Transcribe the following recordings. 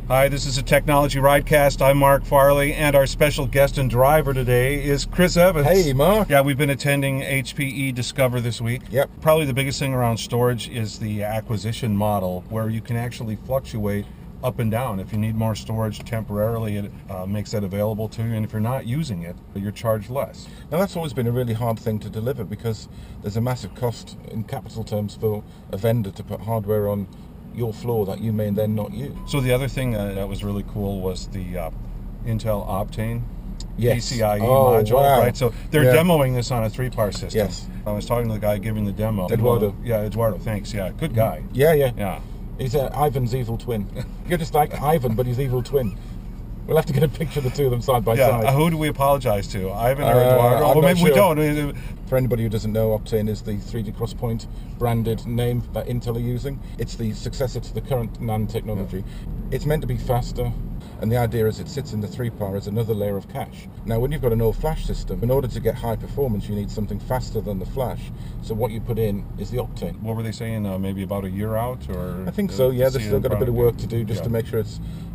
Hi, this is a Technology Ridecast. I'm Marc Farley, and our special guest and driver today is Chris Evans. Hey, Mark. Yeah, we've been attending HPE Discover this week. Yep. Probably the biggest thing around storage is the acquisition model, where you can actually fluctuate up and down. If you need more storage temporarily, it makes that available to you, and if you're not using it, you're charged less. Now, that's always been a really hard thing to deliver because there's a massive cost in capital terms for a vendor to put hardware on your floor that you may then not use. So the other thing that was really cool was the Intel Optane Yes. PCIe Oh, module, wow. right? So they're Yeah. demoing this on a 3-part system. Yes. I was talking to the guy giving the demo. Eduardo. Yeah, Eduardo, thanks. Yeah, good guy. Yeah. Yeah. He's Ivan's evil twin. You're just like Ivan, but he's evil twin. We'll have to get a picture of the two of them side by Yeah, side. who do we apologize to? Ivan or Eduardo? I'm Well, not maybe we sure. don't. For anybody who doesn't know, Optane is the 3D Crosspoint branded name that Intel are using. It's the successor to the current NAND technology. It's meant to be faster, and the idea is it sits in the 3-PAR as another layer of cache. Now, when you've got an old flash system, in order to get high performance, you need something faster than the flash. So what you put in is the Optane. What were they saying? Maybe about a year out, or I think so. Yeah, they've still got a bit of work to do just to make sure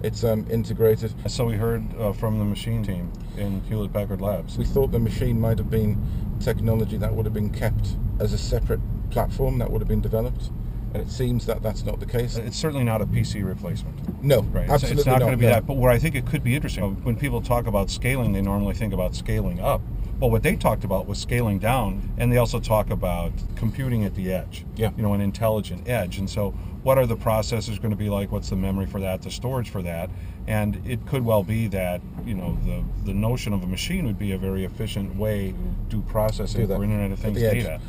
it's integrated. So we heard from the machine team in Hewlett Packard Labs. We thought the machine might have been technology that would have been kept as a separate platform that would have been developed, and it seems that that's not the case. It's certainly not a PC replacement. No, Right. absolutely It's not going to be no. that. But where I think it could be interesting, when people talk about scaling, they normally think about scaling up. Well, what they talked about was scaling down, and they also talk about computing at the edge. Yeah. An intelligent edge. And so, what are the processors going to be like? What's the memory for that? The storage for that? And it could well be that the notion of a machine would be a very efficient way to do processing for Internet of Things data.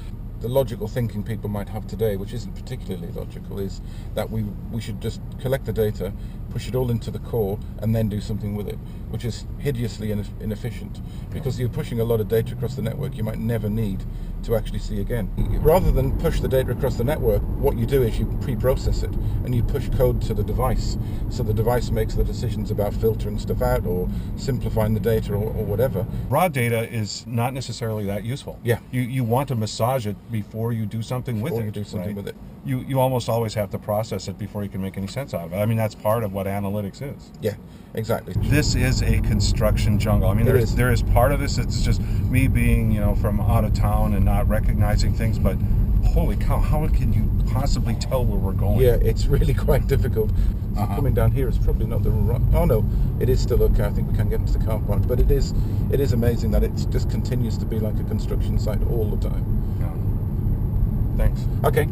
The logical thinking people might have today, which isn't particularly logical, is that we should just collect the data, push it all into the core, and then do something with it, which is hideously inefficient, because you're pushing a lot of data across the network you might never need to actually see again. Rather than push the data across the network, what you do is you pre-process it, and you push code to the device, so the device makes the decisions about filtering stuff out or simplifying the data or whatever. Raw data is not necessarily that useful. Yeah. You want to massage it before you do something with it. Before you do something right? with it. You almost always have to process it before you can make any sense out of it. I mean, that's part of what analytics is. Yeah, exactly. This is a construction jungle. I mean, there is part of this. It's just me being, from out of town and not recognizing things. But holy cow, how can you possibly tell where we're going? Yeah, it's really quite difficult. Coming down here is probably not the right. Oh no, it is still okay. I think we can get into the car park. But it is amazing that it just continues to be like a construction site all the time. Yeah. Thanks. Okay.